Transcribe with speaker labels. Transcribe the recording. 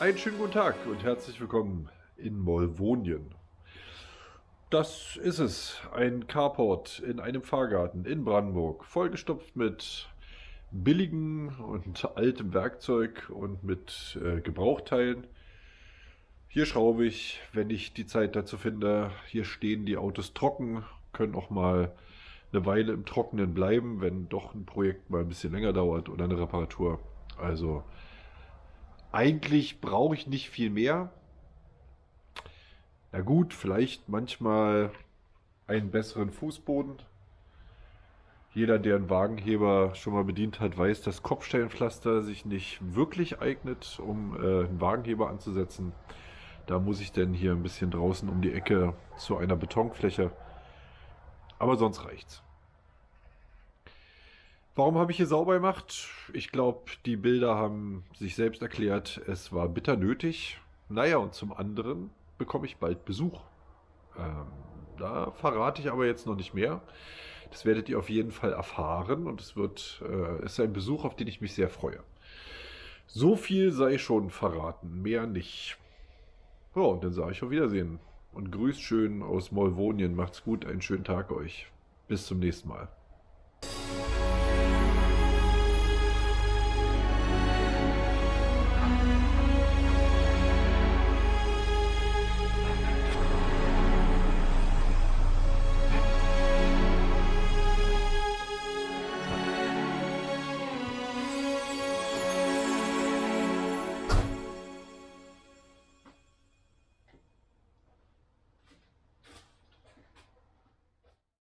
Speaker 1: Einen schönen guten Tag und herzlich willkommen in Molvonien. Das ist es, ein Carport in einem Fahrgarten in Brandenburg, vollgestopft mit billigem und altem Werkzeug und mit Gebrauchteilen. Hier schraube ich, wenn ich die Zeit dazu finde. Hier stehen die Autos trocken, können auch mal eine Weile im Trockenen bleiben, wenn doch ein Projekt mal ein bisschen länger dauert oder eine Reparatur. Also eigentlich brauche ich nicht viel mehr. Na gut, vielleicht manchmal einen besseren Fußboden. Jeder, der einen Wagenheber schon mal bedient hat, weiß, dass Kopfsteinpflaster sich nicht wirklich eignet, um einen Wagenheber anzusetzen. Da muss ich denn hier ein bisschen draußen um die Ecke zu einer Betonfläche. Aber sonst reicht's. Warum habe ich hier sauber gemacht? Ich glaube, die Bilder haben sich selbst erklärt. Es war bitter nötig. Naja, und zum anderen bekomme ich bald Besuch. Ähm, Da verrate ich aber jetzt noch nicht mehr. Das werdet ihr auf jeden Fall erfahren und es ist ein Besuch, auf den ich mich sehr freue. So viel sei schon verraten, mehr nicht. Ja, und dann sage ich auf Wiedersehen und grüßt schön aus Molvonien. Macht's gut, einen schönen Tag euch. Bis zum nächsten Mal.